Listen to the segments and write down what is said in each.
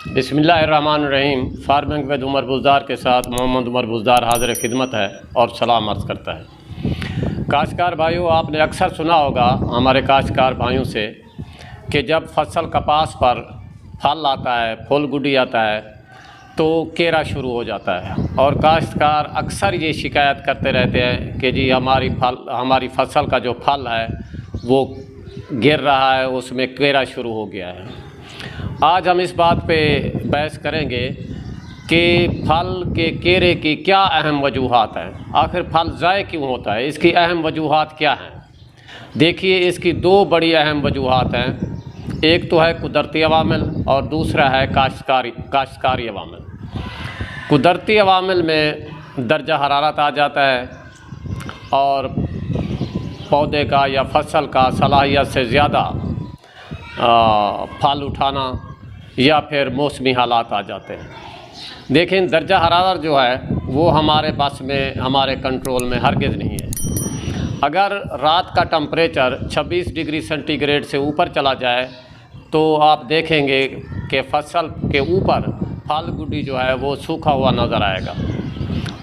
बिस्मिल्लाहिर्रहमानिर्रहीम। Farming with Umar Buzdar के साथ मोहम्मद उमर बुज़दार हाज़िर खिदमत है और सलाम अर्ज़ करता है। काश्तकार भाइयों, आपने अक्सर सुना होगा हमारे काश्तकार भाइयों से कि जब फसल कपास पर फल आता है, फूल गुडी आता है तो केरा शुरू हो जाता है और काश्तकार अक्सर ये शिकायत करते रहते हैं कि जी हमारी फसल का जो फल है वो गिर रहा है, उसमें केरा शुरू हो गया है। आज हम इस बात पे बहस करेंगे कि फल के केरे की क्या अहम वजूहात हैं, आखिर फल ज़ाय क्यों होता है, इसकी अहम वजूहात क्या हैं। देखिए, इसकी दो बड़ी अहम वजूहात हैं। एक तो है कुदरती अवामिल और दूसरा है काश्तकारी अवामिल। कुदरती अवामिल में दर्जा हरारत आ जाता है और पौधे का या फसल का सलाहियत से ज़्यादा फल उठाना या फिर मौसमी हालात आ जाते हैं। देखें, दर्जा हरारत जो है वो हमारे बस में, हमारे कंट्रोल में हरगिज़ नहीं है। अगर रात का टेम्परेचर 26 डिग्री सेंटीग्रेड से ऊपर चला जाए तो आप देखेंगे कि फसल के ऊपर फल गुडी जो है वो सूखा हुआ नज़र आएगा।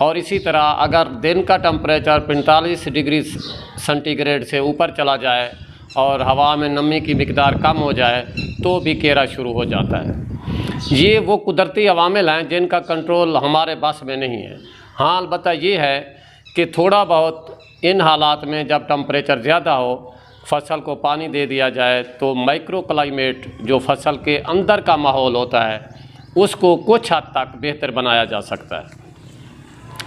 और इसी तरह अगर दिन का टेम्परेचर 45 डिग्री सेंटीग्रेड से ऊपर चला जाए और हवा में नमी की मिकदार कम हो जाए तो भी केरा शुरू हो जाता है। ये वो कुदरती अवामिल हैं जिनका कंट्रोल हमारे बस में नहीं है। हाँ, अलबत्ता ये है कि थोड़ा बहुत इन हालात में जब टेम्परेचर ज़्यादा हो, फसल को पानी दे दिया जाए तो माइक्रो क्लाइमेट जो फसल के अंदर का माहौल होता है उसको कुछ हद तक बेहतर बनाया जा सकता है।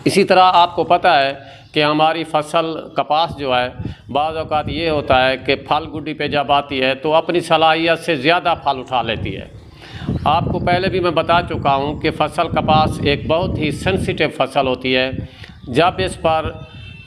इसी तरह आपको पता है कि हमारी फसल कपास जो है बाज़ औक़ात ये होता है कि फल गुडी पे जब आती है तो अपनी सलाहियत से ज़्यादा फल उठा लेती है। आपको पहले भी मैं बता चुका हूँ कि फसल कपास एक बहुत ही सेंसिटिव फसल होती है। जब इस पर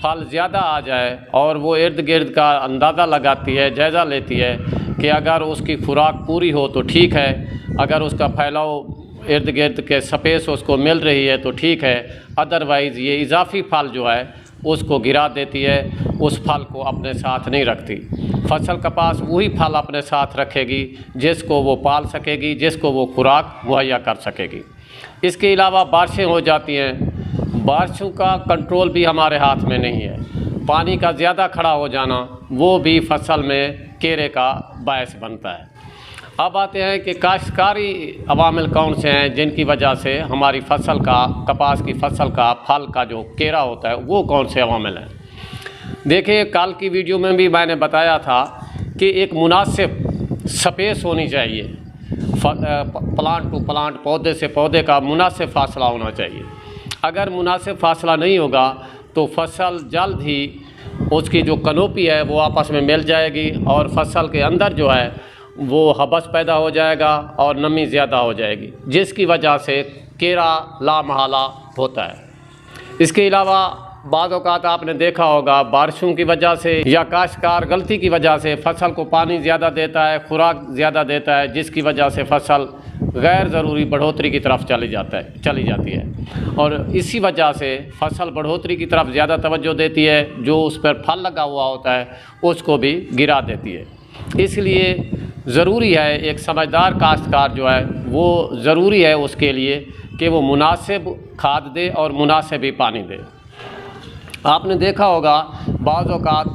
फल ज़्यादा आ जाए और वो इर्द गिर्द का अंदाज़ा लगाती है, जायज़ा लेती है कि अगर उसकी खुराक पूरी हो तो ठीक है, अगर उसका फैलाव इर्द गिर्द के स्पेस उसको मिल रही है तो ठीक है, अदरवाइज़ ये इजाफी फल जो है उसको गिरा देती है, उस फल को अपने साथ नहीं रखती। फसल कपास वही फल अपने साथ रखेगी जिसको वो पाल सकेगी, जिसको वो खुराक मुहैया कर सकेगी। इसके अलावा बारिशें हो जाती हैं, बारिशों का कंट्रोल भी हमारे हाथ में नहीं है। पानी का ज़्यादा खड़ा हो जाना वो भी फसल में केरे का बायस बनता है। अब आते हैं कि काश्तकारी अवामिल कौन से हैं जिनकी वजह से हमारी फसल का, कपास की फसल का फल का जो केरा होता है वो कौन से अवामिल हैं। देखिए, कल की वीडियो में भी मैंने बताया था कि एक मुनासिब स्पेस होनी चाहिए, प्लांट टू प्लांट, पौधे से पौधे का मुनासिब फासला होना चाहिए। अगर मुनासिब फासला नहीं होगा तो फसल जल्द ही उसकी जो कनोपी है वो आपस में मिल जाएगी और फसल के अंदर जो है वो हबस पैदा हो जाएगा और नमी ज़्यादा हो जाएगी, जिसकी वजह से केरा लामहला होता है। इसके अलावा बाद औक़ात आपने देखा होगा बारिशों की वजह से या काश्तकार गलती की वजह से फसल को पानी ज़्यादा देता है, खुराक ज़्यादा देता है, जिसकी वजह से फसल गैर ज़रूरी बढ़ोतरी की तरफ चली जाती है और इसी वजह से फसल बढ़ोतरी की तरफ ज़्यादा तवज्जो देती है, जो उस पर फल लगा हुआ होता है उसको भी गिरा देती है। इसलिए ज़रूरी है, एक समझदार काश्तकार जो है वो ज़रूरी है उसके लिए कि वो मुनासिब खाद दे और मुनासिब ही पानी दे। आपने देखा होगा बाज़ औक़ात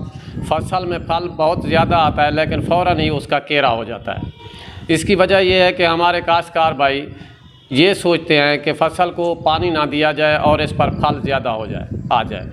फसल में फल बहुत ज़्यादा आता है लेकिन फ़ौरन ही उसका केरा हो जाता है। इसकी वजह यह है कि हमारे काश्तकार भाई ये सोचते हैं कि फसल को पानी ना दिया जाए और इस पर फल ज़्यादा आ जाए।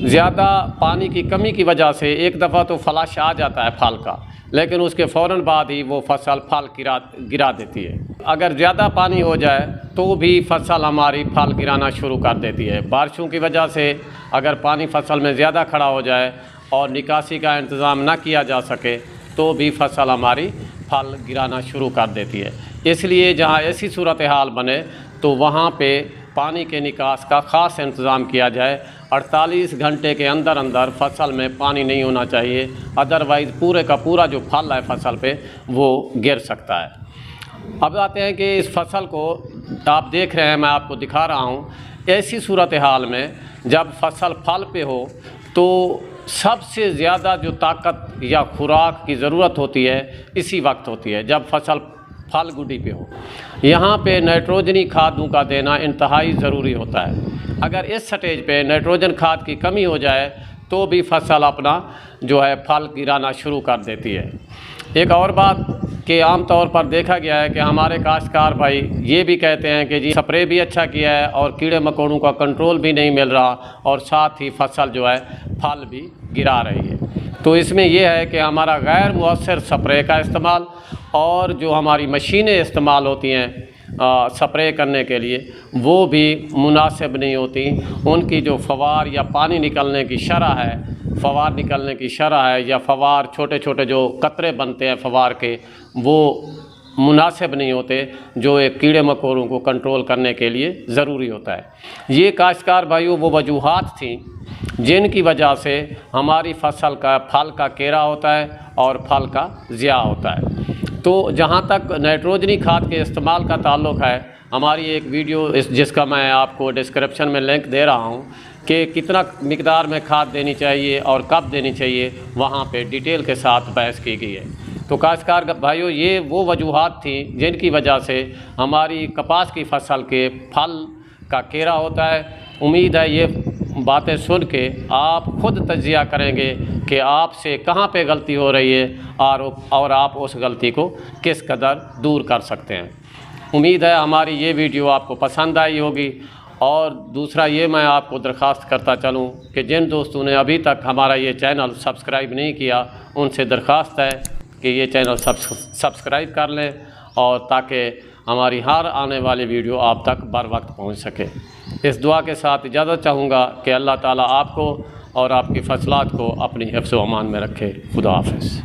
ज़्यादा पानी की कमी की वजह से एक दफ़ा तो फ्लश आ जाता है फल का, लेकिन उसके फ़ौरन बाद ही वो फसल फल गिरा देती है। अगर ज़्यादा पानी हो जाए तो भी फसल हमारी फल गिराना शुरू कर देती है। बारिशों की वजह से अगर पानी फसल में ज़्यादा खड़ा हो जाए और निकासी का इंतज़ाम ना किया जा सके तो भी फसल हमारी फल गिराना शुरू कर देती है। इसलिए जहाँ ऐसी सूरत हाल बने तो वहाँ पे पानी के निकास का ख़ास इंतज़ाम किया जाए। 48 घंटे के अंदर अंदर फसल में पानी नहीं होना चाहिए, अदरवाइज़ पूरे का पूरा जो फल है फसल पे वो गिर सकता है। अब आते हैं कि इस फसल को आप देख रहे हैं, मैं आपको दिखा रहा हूँ। ऐसी सूरत हाल में जब फसल फल पे हो तो सबसे ज़्यादा जो ताकत या खुराक की ज़रूरत होती है इसी वक्त होती है, जब फसल फल गुडी पे हो। यहाँ पे नाइट्रोजनी खादों का देना इंतहाई ज़रूरी होता है। अगर इस स्टेज पे नाइट्रोजन खाद की कमी हो जाए तो भी फसल अपना जो है फल गिराना शुरू कर देती है। एक और बात कि आम तौर पर देखा गया है कि हमारे काश्तकार भाई ये भी कहते हैं कि जी स्प्रे भी अच्छा किया है और कीड़े मकोड़ों का कंट्रोल भी नहीं मिल रहा और साथ ही फसल जो है फल भी गिरा रही है। तो इसमें यह है कि हमारा गैर मुअस्सर स्प्रे का इस्तेमाल और जो हमारी मशीनें इस्तेमाल होती हैं स्प्रे करने के लिए वो भी मुनासिब नहीं होती। उनकी जो फवार या पानी निकलने की शरह है, फवार निकलने की शरह है या फवार छोटे छोटे जो कतरे बनते हैं फवार के, वो मुनासिब नहीं होते जो एक कीड़े मकोड़ों को कंट्रोल करने के लिए ज़रूरी होता है। ये काश्तकार भाइयों वो वजूहात थी जिनकी वजह से हमारी फसल का फल का केरा होता है और फल का ज़िया होता है। तो जहाँ तक नाइट्रोजनी खाद के इस्तेमाल का ताल्लुक़ है, हमारी एक वीडियो जिसका मैं आपको डिस्क्रिप्शन में लिंक दे रहा हूँ कि कितना मिकदार में खाद देनी चाहिए और कब देनी चाहिए, वहाँ पे डिटेल के साथ बहस की गई है। तो काश्तकार भाइयों ये वो वजूहात थी जिनकी वजह से हमारी कपास की फसल के फल का केरा होता है। उम्मीद है ये बातें सुन के आप खुद तज्जिया करेंगे कि आपसे कहाँ पे गलती हो रही है और आप उस गलती को किस कदर दूर कर सकते हैं। उम्मीद है हमारी ये वीडियो आपको पसंद आई होगी। और दूसरा ये मैं आपको दरख्वास्त करता चलूँ कि जिन दोस्तों ने अभी तक हमारा ये चैनल सब्सक्राइब नहीं किया उनसे दरख्वास्त है कि ये चैनल सब्सक्राइब कर लें और ताकि हमारी हर आने वाली वीडियो आप तक बर वक्त पहुँच सके। इस दुआ के साथ इजाज़त चाहूँगा कि अल्लाह ताला आपको और आपकी फसलात को अपनी हिफ्ज़ व अमान में रखे। खुदा हाफ़िज़।